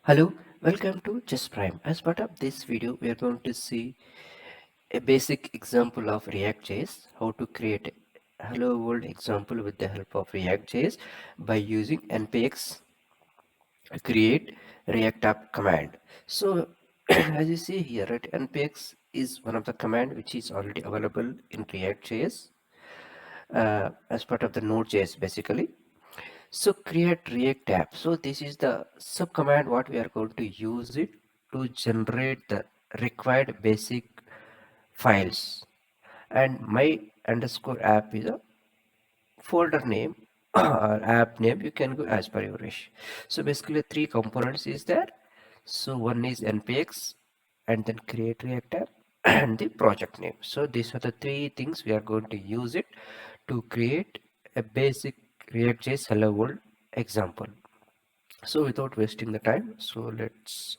Hello, welcome to Zest Prime. As part of this video, we are going to see a basic example of React.js, how to create a hello world example with the help of React.js by using npx create react app command. So as you see here, right, npx is one of the command which is already available in React.js as part of the Node.js basically. So create react app. So this is the sub command what we are going to use it to generate the required basic files, and my underscore app is a folder name or app name. You can go as per your wish. So basically three components is there. So one is npx and then create react app and the project name. So these are the three things we are going to use it to create a basic React.js hello world example. So without wasting the time, so let's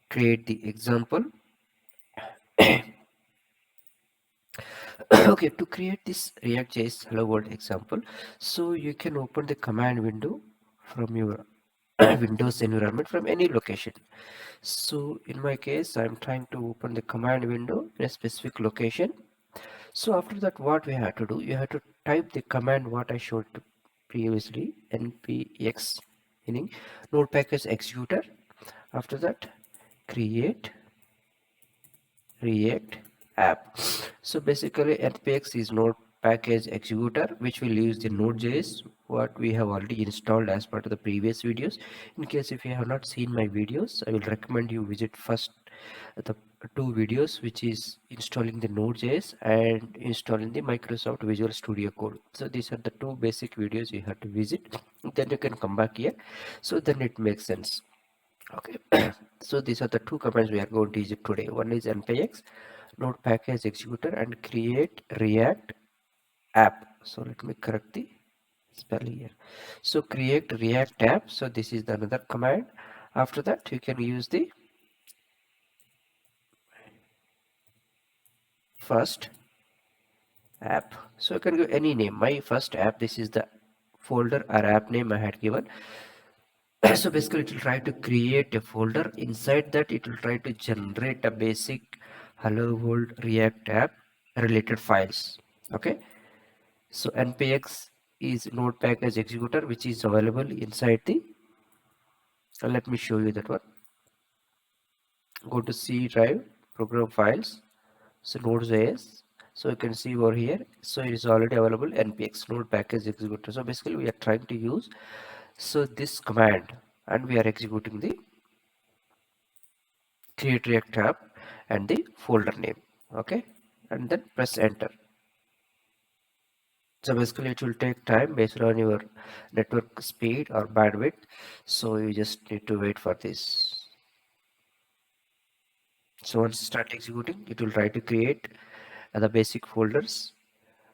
create the example. Okay, to create this React.js hello world example, so you can open the command window from your Windows environment from any location. So in my case, I'm trying to open the command window in a specific location. So after that, what we have to do, you have to type the command what I showed previously, npx, meaning node package executor. After that, create react app. So basically npx is node package executor which will use the node.js what we have already installed as part of the previous videos. In case if you have not seen my videos, I will recommend you visit first the two videos, which is installing the node.js and installing the Microsoft Visual Studio Code. So these are the two basic videos you have to visit, then you can come back here, so then it makes sense. Okay. So these are the two commands we are going to use it today. One is npx node package executor and create react app. So let me correct the spelling here. So create react app. So this is the another command. After that, you can use the first app. So you can give any name. My first app, this is the folder or app name I had given. So basically it will try to create a folder. Inside that it will try to generate a basic hello world react app related files. Okay, so npx is node package executor which is available inside the let me show you that one. Go to C drive, program files, so node.js. So you can see over here, so it is already available npx node package executor. So basically we are trying to use so this command and we are executing the create react app and the folder name. Okay, and then press enter. So basically it will take time based on your network speed or bandwidth, so you just need to wait for this. So once start executing, it will try to create the basic folders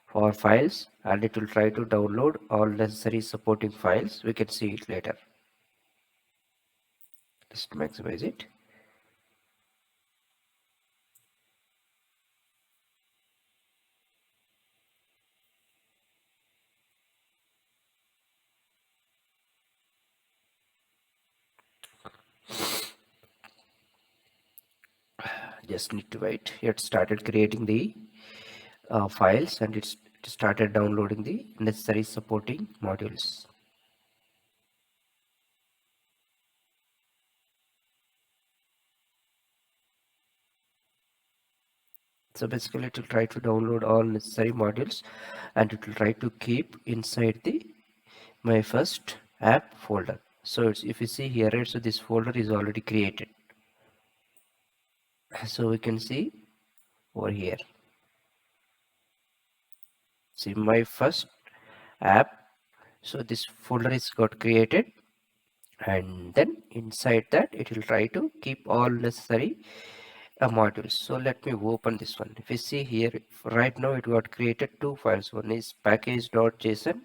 for files and it will try to download all necessary supporting files. We can see it later. Just maximize it. Just need to wait. It started creating the files and it started downloading the necessary supporting modules. So basically it will try to download all necessary modules and it will try to keep inside the my first app folder. So it's, if you see here, right, so this folder is already created. So we can see over here, see my first app. So this folder is got created and then inside that it will try to keep all necessary modules. So let me open this one. If you see here, right now it got created two files. One is package.json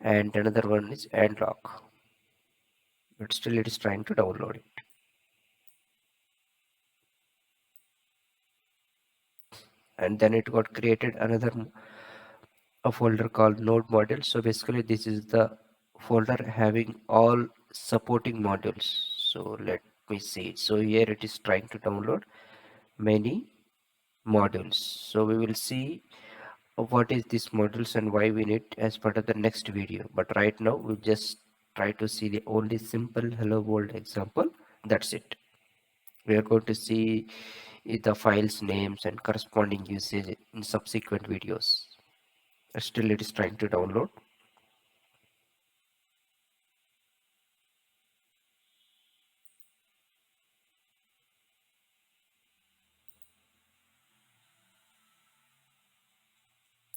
and another one is endlock, but still it is trying to download it. And then it got created another a folder called node module. So basically this is the folder having all supporting modules. So let me see. So here it is trying to download many modules. So we will see what is these modules and why we need as part of the next video. But right now we just try to see the only simple hello world example. That's it. We are going to see the files names and corresponding usage in subsequent videos. Still it is trying to download.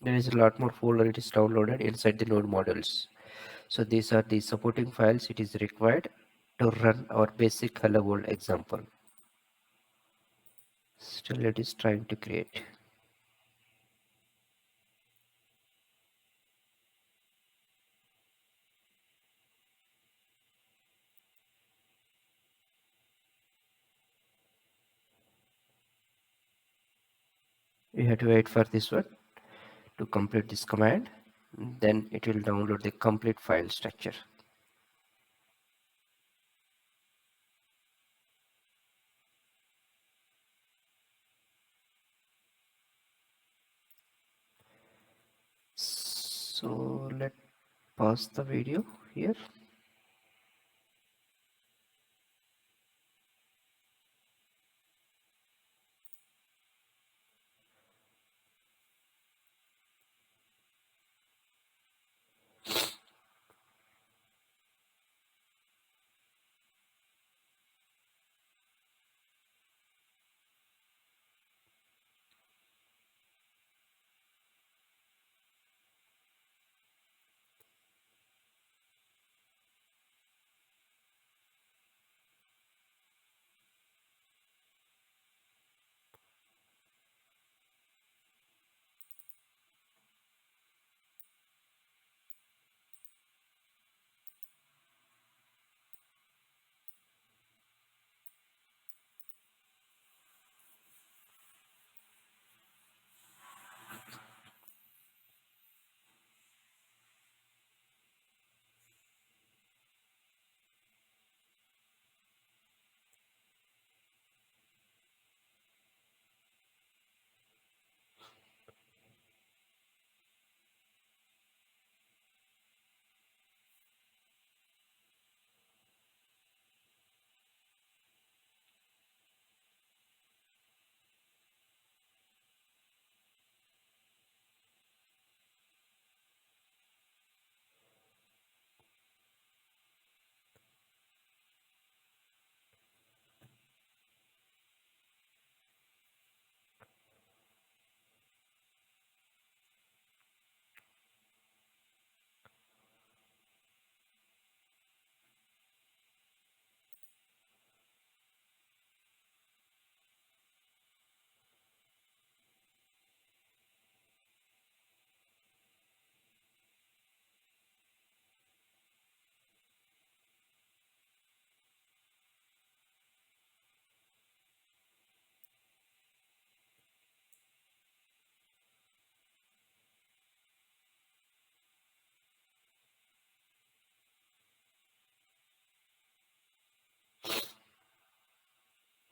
There is a lot more folder it is downloaded inside the node modules. So these are the supporting files it is required to run our basic hello world example. Still it is trying to create. We have to wait for this one to complete this command. Then it will download the complete file structure. So let's pause the video here.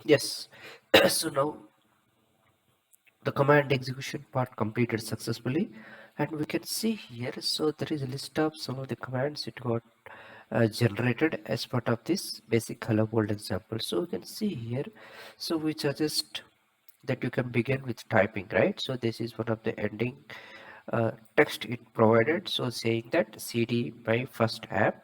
Yes. So now the command execution part completed successfully, and we can see here, so there is a list of some of the commands it got generated as part of this basic hello world example. So we can see here, so we suggest that you can begin with typing, right? So this is one of the ending text it provided, so saying that cd my first app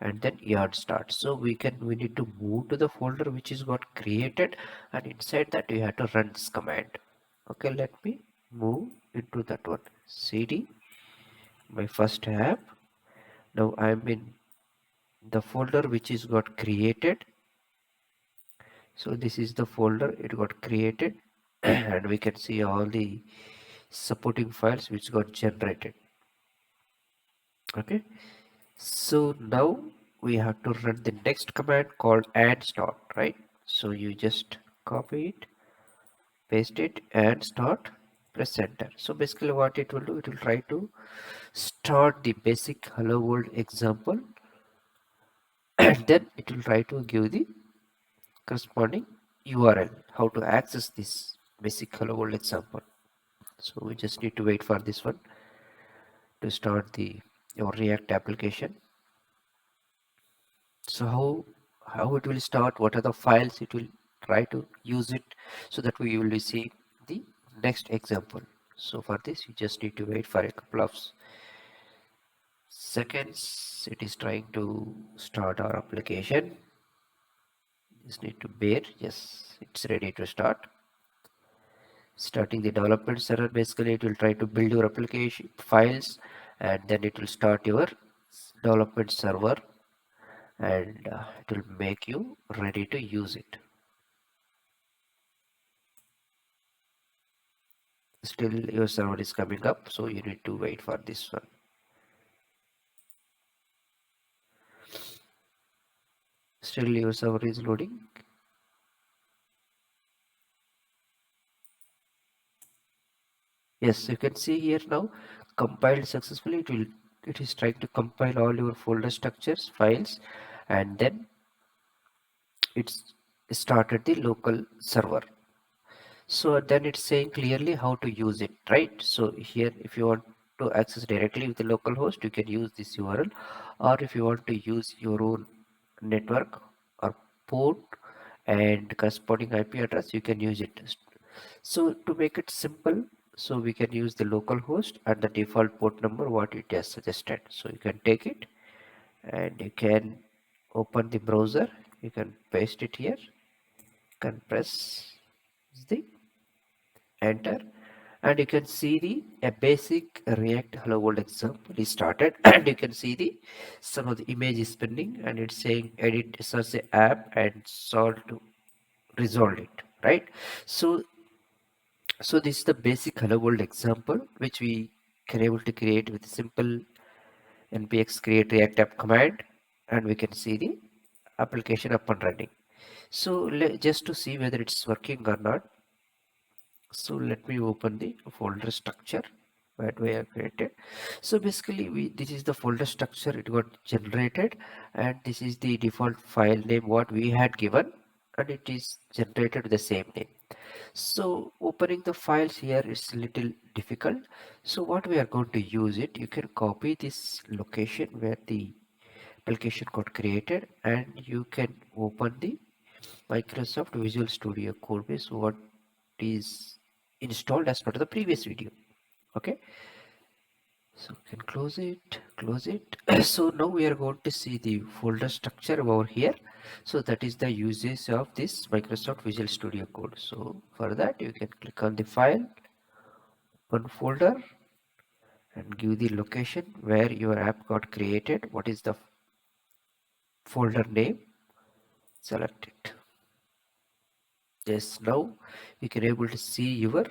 and then yard start. So we need to move to the folder which is got created, and inside that we have to run this command. Okay, let me move into that one, cd my first app. Now I'm in the folder which is got created. So this is the folder it got created and we can see all the supporting files which got generated. Okay, so now we have to run the next command called add start, right? So you just copy it, paste it and start, press enter. So basically what it will do, it will try to start the basic hello world example and then it will try to give the corresponding URL how to access this basic hello world example. So we just need to wait for this one to start the your React application. So how it will start, what are the files it will try to use it, so that we will see the next example. So for this you just need to wait for a couple of seconds. It is trying to start our application. Just need to bear. Yes, it's ready to start. Starting the development server, basically it will try to build your application files, and then it will start your development server, and it will make you ready to use it. Still your server is coming up, so you need to wait for this one. Still your server is loading. Yes, you can see here now compiled successfully. It is trying to compile all your folder structures files, and then it's started the local server. So then it's saying clearly how to use it, right? So here if you want to access directly with the local host, you can use this URL, or if you want to use your own network or port and corresponding IP address, you can use it. So to make it simple, so we can use the local host and the default port number what it has suggested. So you can take it and you can open the browser, you can paste it here, you can press the enter, and you can see the a basic React hello world example is started and you can see the some of the image is spinning and it's saying edit such a app and solve to resolve it, right? So this is the basic hello world example which we can able to create with simple npx create react app command, and we can see the application up and running. So just to see whether it's working or not, so let me open the folder structure that we have created. So basically this is the folder structure it got generated, and this is the default file name what we had given, and it is generated with the same name. So opening the files here is little difficult. So what we are going to use it, you can copy this location where the application got created, and you can open the Microsoft Visual Studio code base what is installed as part of the previous video. Okay, so you can close it. So now we are going to see the folder structure over here. So that is the usage of this Microsoft Visual Studio code. So for that you can click on the file, open folder, and give the location where your app got created. What is the folder name? Select it. Yes, now you can able to see your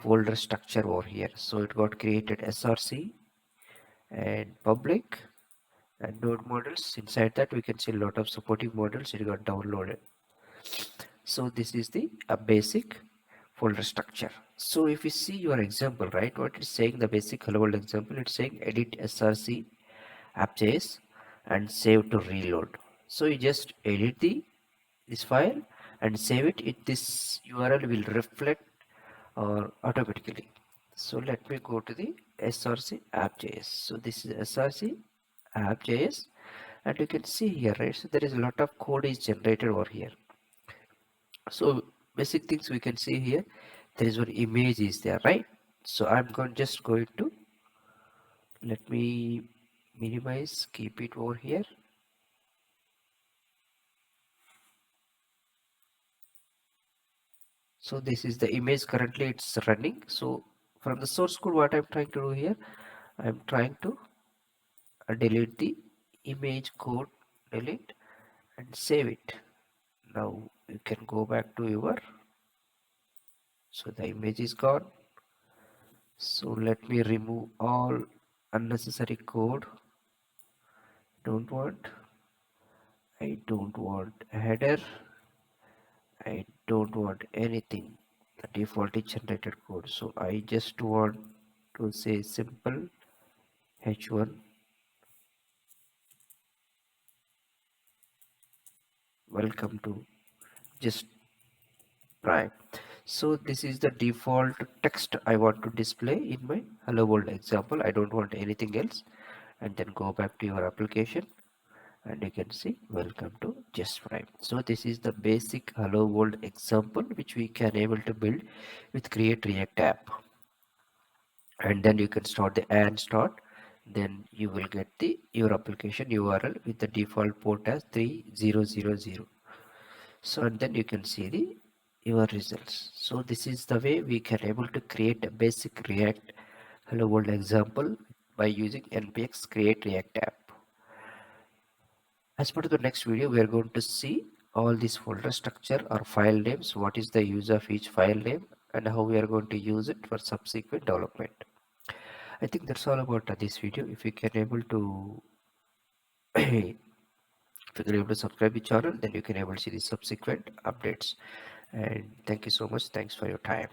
folder structure over here. So it got created src and public and node models. Inside that we can see a lot of supporting models it got downloaded. So this is the basic folder structure. So if you see your example, right, what it's saying, the basic hello world example, it's saying edit src app.js and save to reload. So you just edit this file and save it. This URL will reflect automatically. So let me go to the src app.js. So this is src app.js, and you can see here, right, so there is a lot of code is generated over here. So basic things we can see here, there is one image is there, right? So I'm just going to let me minimize, keep it over here. So this is the image currently it's running. So from the source code what I'm trying to do here, I'm trying to delete the image code, delete and save it. Now you can go back to your, so the image is gone. So let me remove all unnecessary code. I don't want header, I don't want anything, the default is generated code. So I just want to say simple h1 welcome to Zest Prime. So this is the default text I want to display in my hello world example. I don't want anything else. And then go back to your application and you can see welcome to Zest Prime. So this is the basic hello world example which we can able to build with create react app. And then you can start the and start, then you will get the your application URL with the default port as 3000. So and then you can see the your results. So this is the way we can able to create a basic react hello world example by using npx create react app. As part of the next video, we are going to see all these folder structure or file names, what is the use of each file name, and how we are going to use it for subsequent development. I think that's all about this video. If you can able to if you can able to subscribe the channel, then you can able to see the subsequent updates. And thank you so much. Thanks for your time.